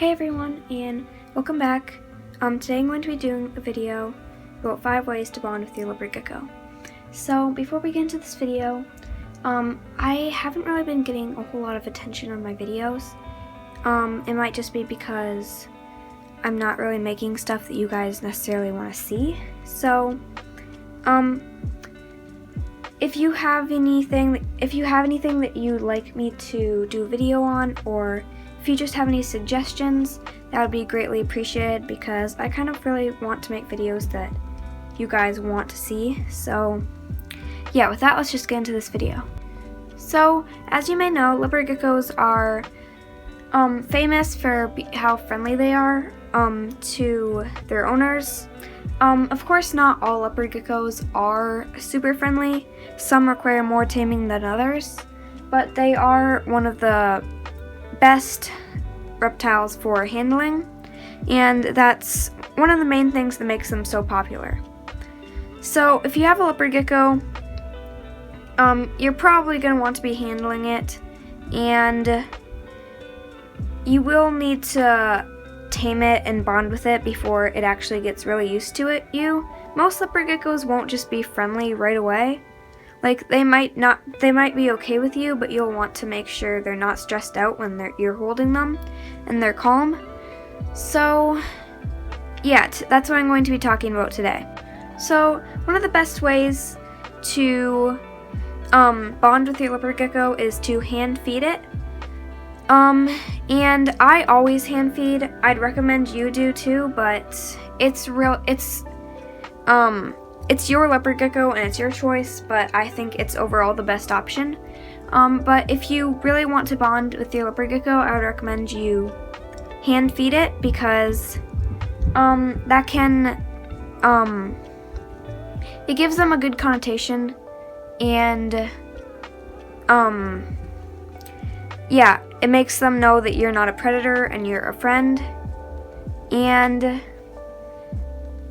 Hey everyone, and welcome back. Today I'm going to be doing a video about 5 ways to bond with your Leopard Gecko. So before we get into this video, I haven't really been getting a whole lot of attention on my videos. It might just be because I'm not really making stuff that you guys necessarily want to see. So, if you have anything that you'd like me to do a video on, or if you just have any suggestions, that would be greatly appreciated because I kind of really want to make videos that you guys want to see. So yeah, with that, let's just get into this video. So as you may know, leopard geckos are famous for how friendly they are to their owners. Of course, not all leopard geckos are super friendly. Some require more taming than others, but they are one of the best reptiles for handling, and that's one of the main things that makes them so popular. So if you have a leopard gecko, you're probably going to want to be handling it, and you will need to tame it and bond with it before it actually gets really used to it. Most leopard geckos won't just be friendly right away. Like, they might be okay with you, but you'll want to make sure they're not stressed out when you're holding them and they're calm. So yeah, that's what I'm going to be talking about today. So one of the best ways to bond with your leopard gecko is to hand feed it. And I always hand feed. I'd recommend you do too, but it's your leopard gecko and it's your choice, but I think it's overall the best option. But if you really want to bond with your leopard gecko, I would recommend you hand feed it because that can it gives them a good connotation, and yeah, it makes them know that you're not a predator and you're a friend. And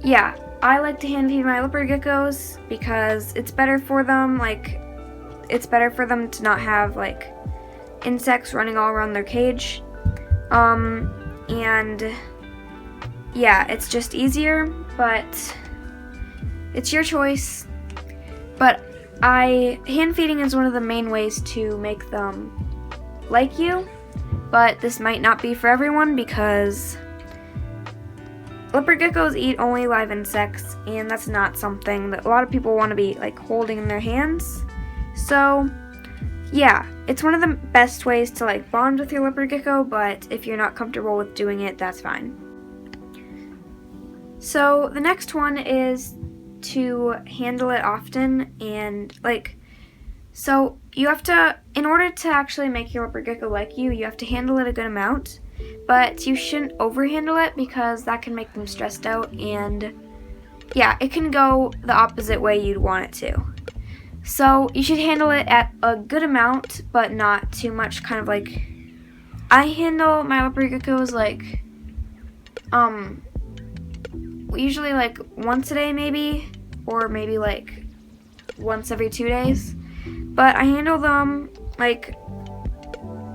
yeah, I like to hand feed my leopard geckos because it's better for them. It's better for them to not have insects running all around their cage. And yeah, it's just easier, but it's your choice. But hand feeding is one of the main ways to make them like you, but this might not be for everyone because leopard geckos eat only live insects, and that's not something that a lot of people want to be holding in their hands. So yeah, it's one of the best ways to bond with your leopard gecko, but if you're not comfortable with doing it, that's fine. So the next one is to handle it often, and so you have to, in order to actually make your leopard gecko like you have to handle it a good amount. But you shouldn't overhandle it because that can make them stressed out, and yeah, it can go the opposite way you'd want it to. So you should handle it at a good amount, but not too much. I handle my leopard geckos usually once a day but or maybe once every 2 days. But I handle them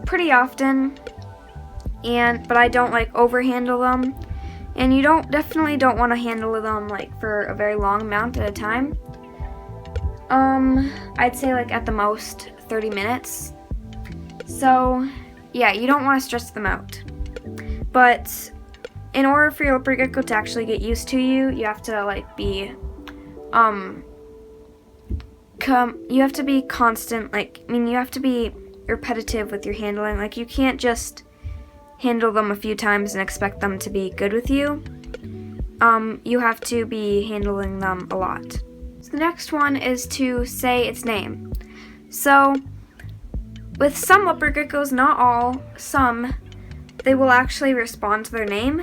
pretty often. But I don't overhandle them, and you definitely don't want to handle them for a very long amount at a time. I'd say at the most 30 minutes. So yeah, you don't want to stress them out. But in order for your leopard gecko to actually get used to you, you have to be you have to be constant. You have to be repetitive with your handling. You can't just handle them a few times and expect them to be good with you. You have to be handling them a lot. So the next one is to say its name. So with some leopard geckos, not all, some, they will actually respond to their name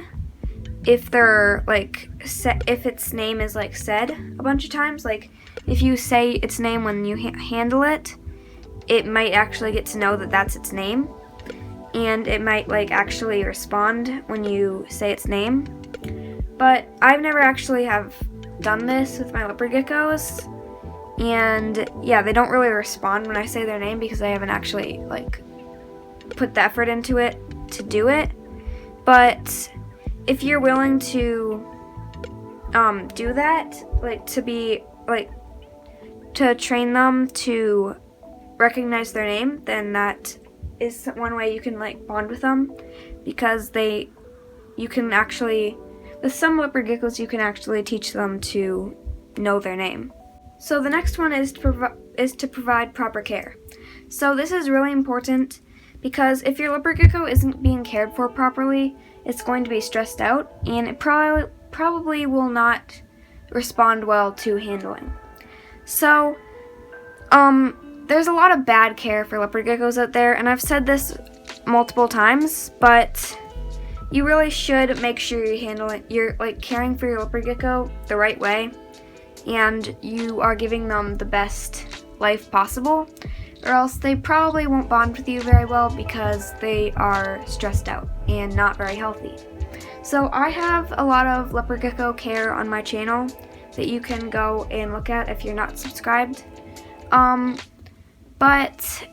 if they're if its name is said a bunch of times. If you say its name when you handle it, it might actually get to know that that's its name, and it might actually respond when you say its name. But I've never actually have done this with my leopard geckos, and yeah, they don't really respond when I say their name because I haven't actually put the effort into it to do it. But if you're willing to do that, like to train them to recognize their name, then that is one way you can like bond with them, because you can actually, with some leopard geckos, you can actually teach them to know their name. So the next one is to provide proper care. So this is really important, because if your leopard gecko isn't being cared for properly, it's going to be stressed out, and it probably will not respond well to handling. So there's a lot of bad care for leopard geckos out there, and I've said this multiple times, but you really should make sure you're like caring for your leopard gecko the right way, and you are giving them the best life possible, or else they probably won't bond with you very well because they are stressed out and not very healthy. So I have a lot of leopard gecko care on my channel that you can go and look at if you're not subscribed. But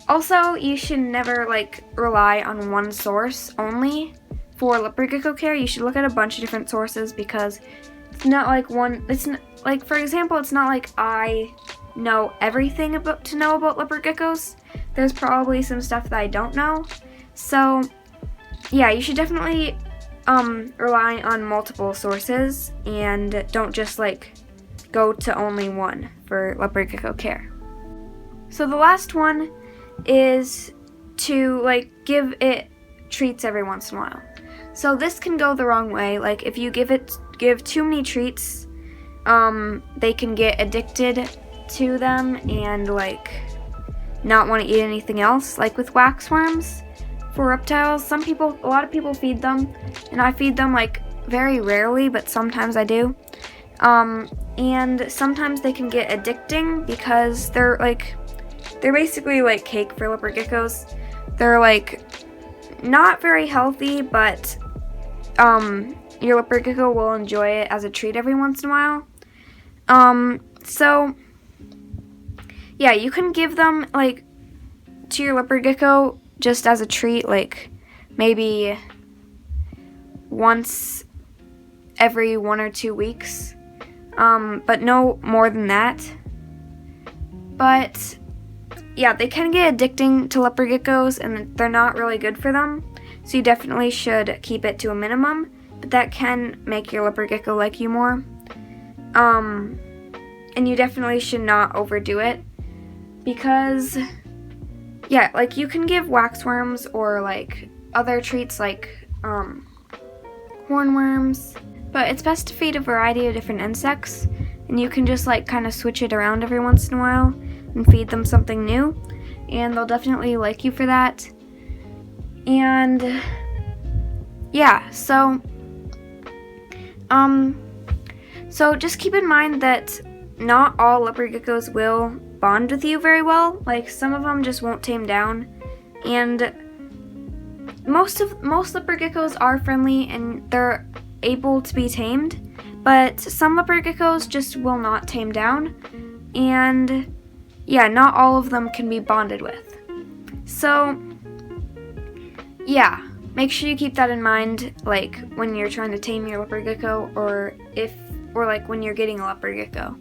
also, you should never like rely on one source only for leopard gecko care. You should look at a bunch of different sources, because it's not like it's not, like, for example, it's not like I know everything to know about leopard geckos. There's probably some stuff that I don't know. So yeah, you should definitely rely on multiple sources, and don't just like go to only one for leopard gecko care. So the last one is to like give it treats every once in a while. So this can go the wrong way. Like if you give too many treats, they can get addicted to them and like not want to eat anything else. Like with waxworms for reptiles, a lot of people feed them, and I feed them like very rarely, but sometimes I do. And sometimes they can get addicting, because they're basically like cake for leopard geckos. They're like not very healthy, but your leopard gecko will enjoy it as a treat every once in a while. So yeah, you can give them like to your leopard gecko just as a treat, like maybe once every 1 or 2 weeks, but no more than that. But yeah, they can get addicting to leopard geckos, and they're not really good for them, so you definitely should keep it to a minimum, but that can make your leopard gecko like you more. And you definitely should not overdo it, because yeah, like you can give waxworms or like other treats like hornworms, but it's best to feed a variety of different insects, and you can just like kind of switch it around every once in a while and feed them something new, and they'll definitely like you for that. And yeah, so just keep in mind that not all leopard geckos will bond with you very well. Like some of them just won't tame down, and most leopard geckos are friendly and they're able to be tamed, but some leopard geckos just will not tame down, and yeah, not all of them can be bonded with. So yeah, make sure you keep that in mind, like when you're trying to tame your leopard gecko, or like when you're getting a leopard gecko.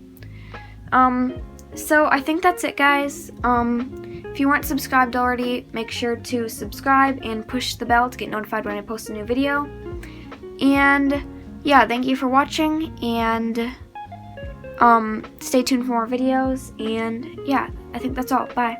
So I think that's it, guys. If you weren't subscribed already, make sure to subscribe and push the bell to get notified when I post a new video. And yeah, thank you for watching, and stay tuned for more videos, and yeah, I think that's all. Bye.